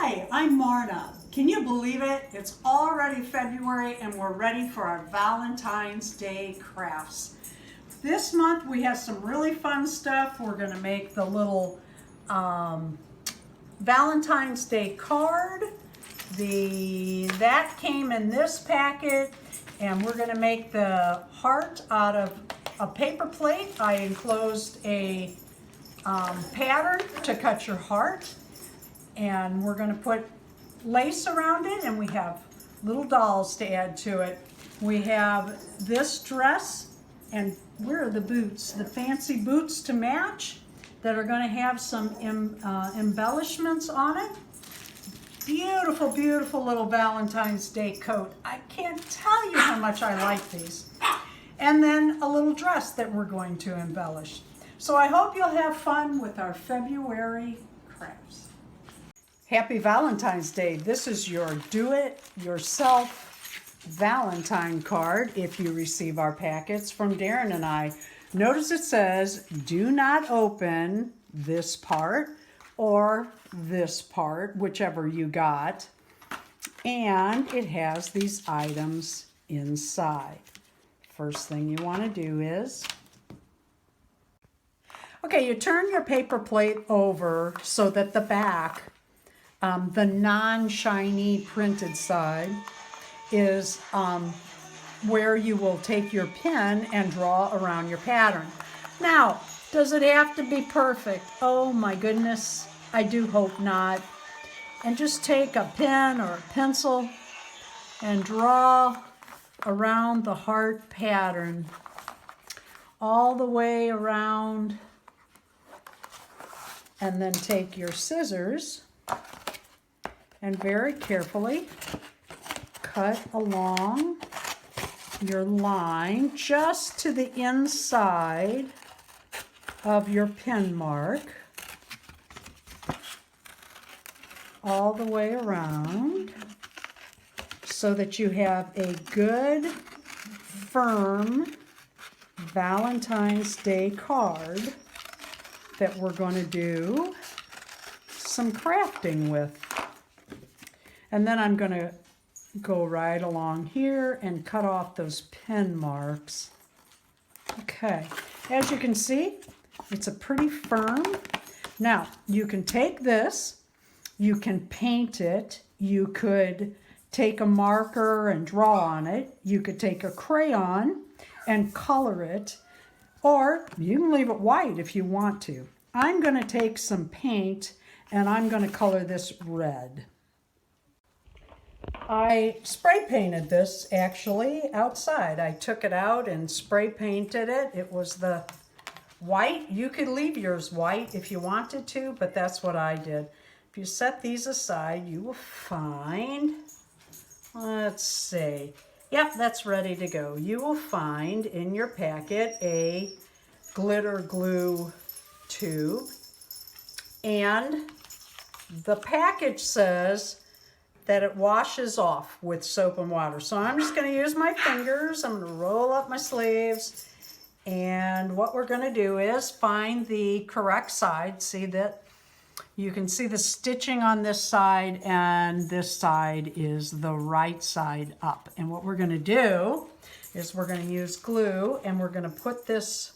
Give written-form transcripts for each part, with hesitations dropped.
Hi, I'm Marna. Can you believe it? It's already February and we're ready for our Valentine's Day crafts. This month we have some really fun stuff. We're going to make the little Valentine's Day card. That came in this packet, and we're going to make the heart out of a paper plate. I enclosed a pattern to cut your heart, and we're going to put lace around it, and we have little dolls to add to it. We have this dress, and where are the boots? The fancy boots to match that are going to have some embellishments on it. Beautiful, beautiful little Valentine's Day coat. I can't tell you how much I like these. And then a little dress that we're going to embellish. So I hope you'll have fun with our February crafts. Happy Valentine's Day. This is your do-it-yourself Valentine card if you receive our packets from Darren and I. Notice it says, do not open this part or this part, whichever you got. And it has these items inside. First thing you want to do is, okay, you turn your paper plate over so that the back, the non-shiny printed side, is where you will take your pen and draw around your pattern. Now, does it have to be perfect? Oh my goodness, I do hope not. And just take a pen or a pencil and draw around the heart pattern all the way around, and then take your scissors and very carefully cut along your line just to the inside of your pin mark, all the way around, so that you have a good, firm Valentine's Day card that we're going to do some crafting with. And then I'm going to go right along here and cut off those pin marks. Okay, as you can see, it's a pretty firm. Now, you can take this, you can paint it, you could take a marker and draw on it, you could take a crayon and color it, or you can leave it white if you want to. I'm going to take some paint and I'm going to color this red. I spray painted this actually outside. I took it out and spray painted it. It was the white. You could leave yours white if you wanted to, but that's what I did. If you set these aside, you will find, let's see, yep, that's ready to go. You will find in your packet a glitter glue tube, and the package says that it washes off with soap and water. So I'm just going to use my fingers. I'm going to roll up my sleeves, and what we're going to do is find the correct side. See that? You can see the stitching on this side, and this side is the right side up. And what we're going to do is we're going to use glue, and we're going to put this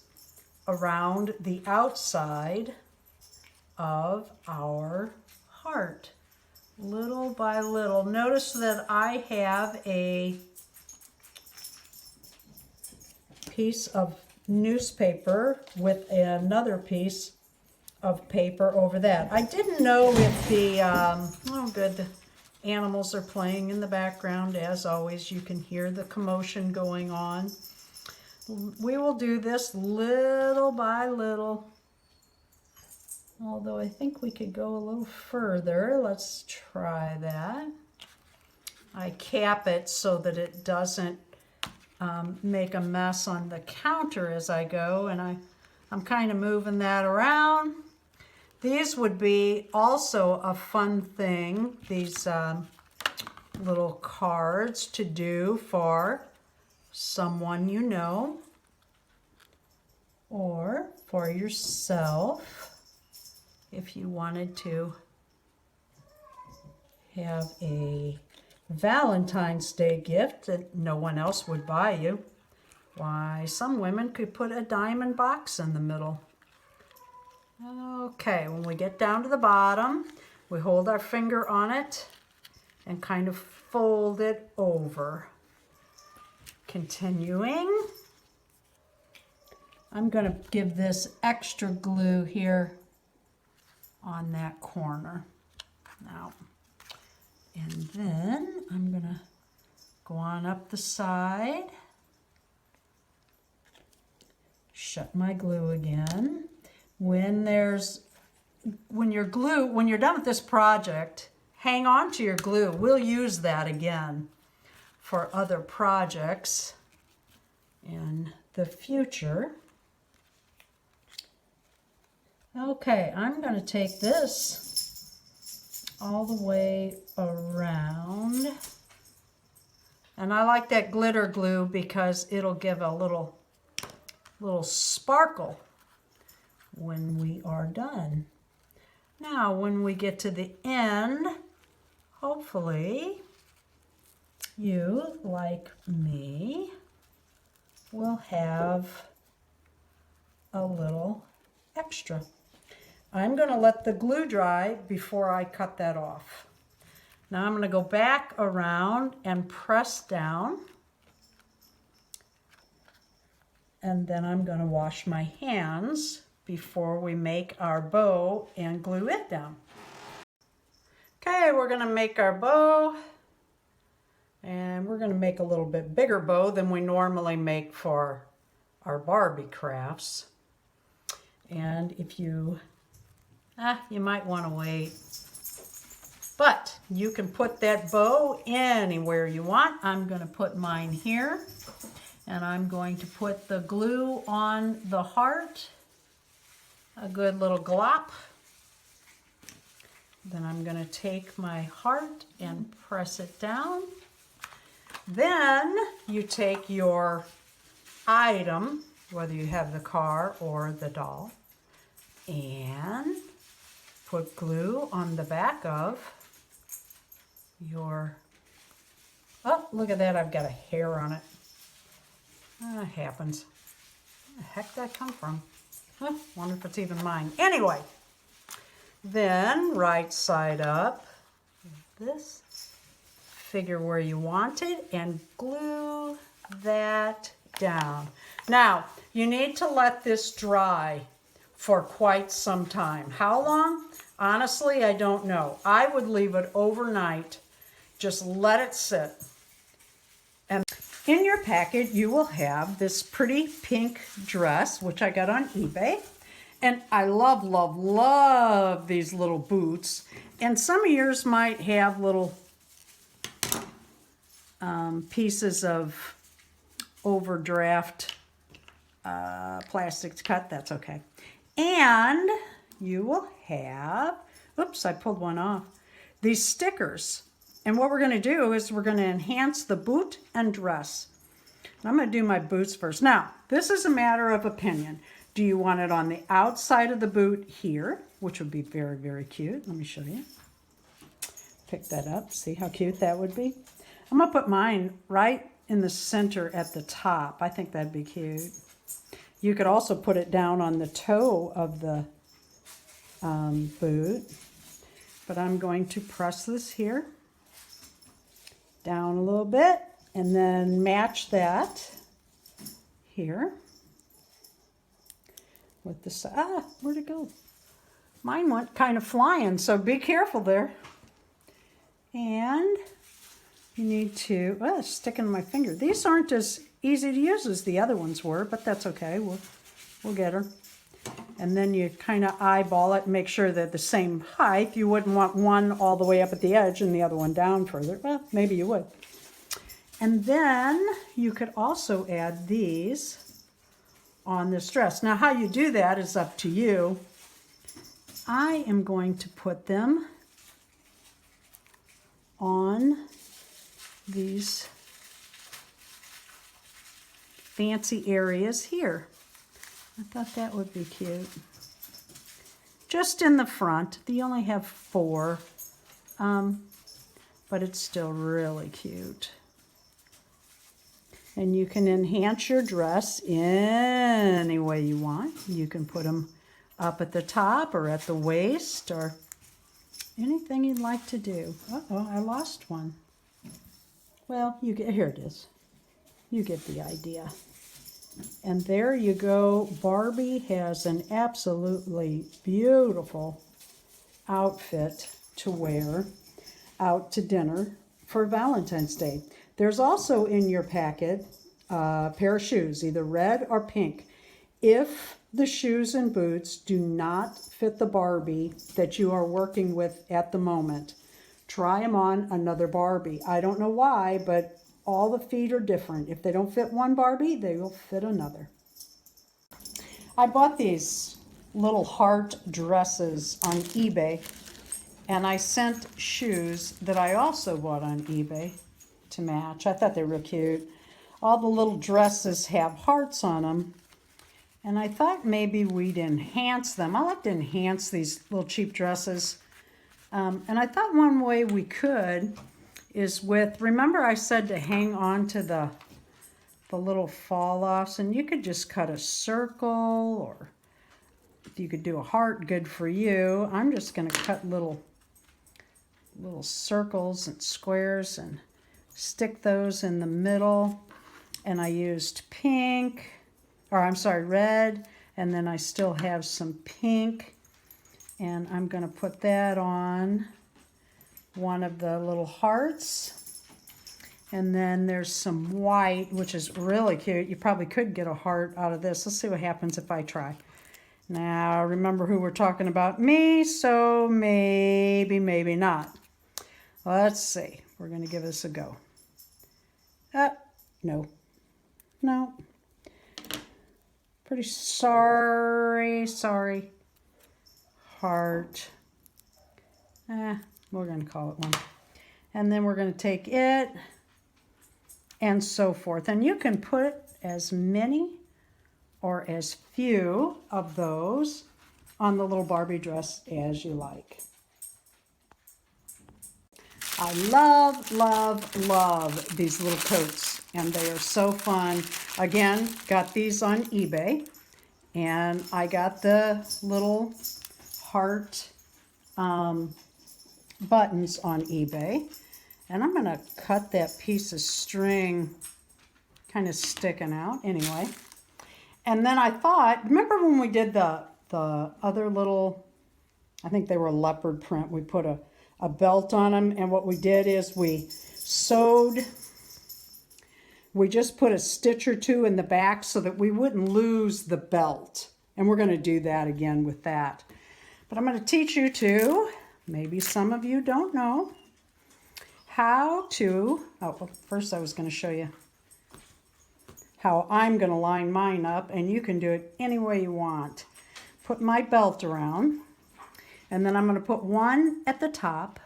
around the outside of our heart, little by little. Notice that I have a piece of newspaper with another piece of paper over that. I didn't know if the, oh good, the animals are playing in the background. As always, you can hear the commotion going on. We will do this little by little, although I think we could go a little further. Let's try that. I cap it so that it doesn't make a mess on the counter as I go, and I'm kind of moving that around. These would be also a fun thing, these little cards to do for someone you know or for yourself if you wanted to have a Valentine's Day gift that no one else would buy you. Why, some women could put a diamond box in the middle. Okay, when we get down to the bottom, we hold our finger on it and kind of fold it over. Continuing, I'm going to give this extra glue here on that corner. Now, and then I'm going to go on up the side, shut my glue again. When you're done with this project, hang on to your glue. We'll use that again for other projects in the future. Okay, I'm going to take this all the way around. And I like that glitter glue because it'll give a little sparkle when we are done. Now, when we get to the end, hopefully you, like me, will have a little extra. I'm going to let the glue dry before I cut that off. Now I'm going to go back around and press down. And then I'm going to wash my hands before we make our bow and glue it down. Okay, we're going to make our bow. And we're going to make a little bit bigger bow than we normally make for our Barbie crafts. And if you might want to wait. But you can put that bow anywhere you want. I'm going to put mine here. And I'm going to put the glue on the heart. A good little glop. Then I'm going to take my heart and press it down. Then you take your item, whether you have the car or the doll, and put glue on the back of your, oh, look at that, I've got a hair on it. That happens. Where the heck did that come from? Huh, wonder if it's even mine. Anyway, then right side up, this, figure where you want it, and glue that down. Now, you need to let this dry for quite some time. How long? Honestly, I don't know. I would leave it overnight. Just let it sit. And in your packet, you will have this pretty pink dress, which I got on eBay. And I love, love, love these little boots. And some of yours might have little pieces of overdraft plastics cut. That's okay. And you will have, oops, I pulled one off, these stickers. And what we're going to do is we're going to enhance the boot and dress. I'm going to do my boots first. Now, this is a matter of opinion. Do you want it on the outside of the boot here, which would be very, very cute. Let me show you. Pick that up. See how cute that would be? I'm going to put mine right in the center at the top. I think that'd be cute. You could also put it down on the toe of the boot. But I'm going to press this here down a little bit and then match that here with the, where'd it go? Mine went kind of flying, so be careful there. And you need to, it's sticking to my finger. These aren't as easy to use as the other ones were, but that's okay. We'll get her. And then you kind of eyeball it and make sure they're the same height. You wouldn't want one all the way up at the edge and the other one down further. Well, maybe you would. And then you could also add these on this dress. Now, how you do that is up to you. I am going to put them on these fancy areas here. I thought that would be cute. Just in the front. You only have 4. but it's still really cute. And you can enhance your dress any way you want. You can put them up at the top or at the waist or anything you'd like to do. Uh-oh, I lost one. Well, here it is. You get the idea. And there you go. Barbie has an absolutely beautiful outfit to wear out to dinner for Valentine's Day. There's also in your packet a pair of shoes, either red or pink. If the shoes and boots do not fit the Barbie that you are working with at the moment, try them on another Barbie. I don't know why, but all the feet are different. If they don't fit one Barbie, they will fit another. I bought these little heart dresses on eBay, and I sent shoes that I also bought on eBay to match. I thought they were cute. All the little dresses have hearts on them, and I thought maybe we'd enhance them. I like to enhance these little cheap dresses. And I thought one way we could is with, remember I said to hang on to the little fall-offs, and you could just cut a circle, or if you could do a heart, good for you. I'm just going to cut little circles and squares and stick those in the middle. And I used red, and then I still have some pink. And I'm going to put that on one of the little hearts. And then there's some white, which is really cute. You probably could get a heart out of this. Let's see what happens if I try. Now, remember who we're talking about? Me, so maybe not. Let's see. We're going to give this a go. No. Pretty sorry. Heart. We're going to call it one. And then we're going to take it and so forth. And you can put as many or as few of those on the little Barbie dress as you like. I love these little coats, and they are so fun. Again, got these on eBay, and I got the little heart buttons on eBay, and I'm going to cut that piece of string kind of sticking out anyway. And then I thought, remember when we did the other little, I think they were leopard print, we put a belt on them, and what we did is we just put a stitch or two in the back so that we wouldn't lose the belt. And we're going to do that again with that. But I'm going to teach you to, maybe some of you don't know, how to, well, first I was going to show you how I'm going to line mine up, and you can do it any way you want. Put my belt around, and then I'm going to put one at the top,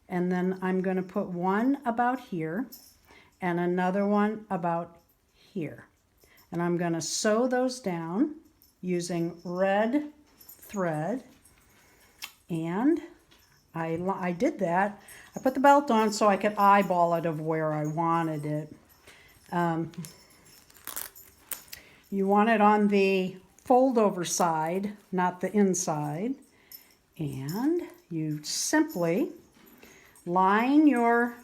and then I'm going to put one about here, and another one about here. And I'm going to sew those down using red thread. And I did that. I put the belt on so I could eyeball it of where I wanted it. You want it on the fold over side, not the inside. And you simply line your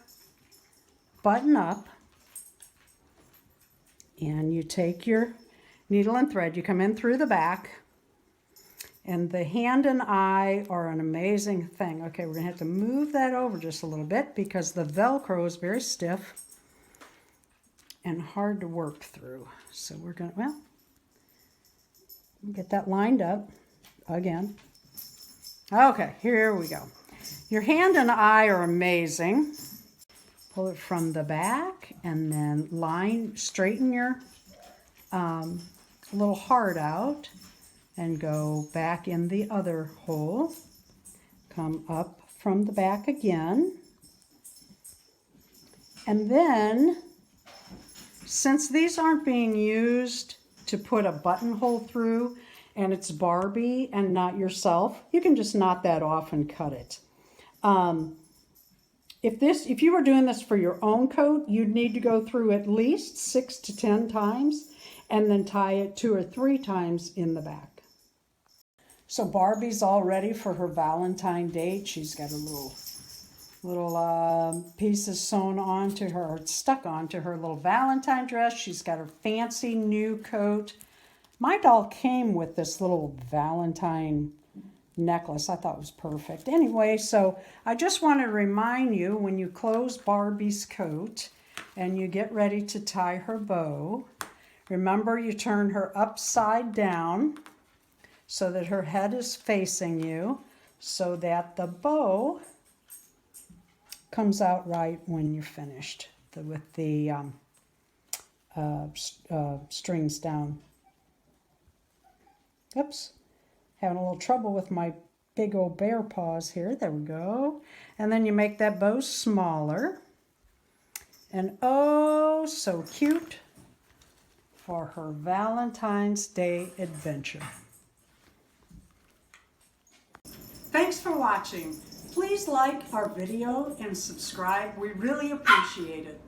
button up, and you take your needle and thread, you come in through the back, and the hand and eye are an amazing thing. Okay, we're going to have to move that over just a little bit because the Velcro is very stiff and hard to work through. So we're going to, well, get that lined up again. Okay, here we go. Your hand and eye are amazing. Pull it from the back and then straighten your little heart out and go back in the other hole. Come up from the back again. And then, since these aren't being used to put a buttonhole through, and it's Barbie and not yourself, you can just knot that off and cut it. If you were doing this for your own coat, you'd need to go through at least 6 to 10 times and then tie it 2 or 3 times in the back. So Barbie's all ready for her Valentine date. She's got a little pieces sewn onto her, stuck onto her little Valentine dress. She's got her fancy new coat. My doll came with this little Valentine necklace. I thought it was perfect. Anyway, so I just want to remind you, when you close Barbie's coat and you get ready to tie her bow, remember you turn her upside down so that her head is facing you, so that the bow comes out right when you're finished with the strings down. Oops, having a little trouble with my big old bear paws here. There we go. And then you make that bow smaller. And oh, so cute for her Valentine's Day adventure. Thanks for watching. Please like our video and subscribe. We really appreciate it.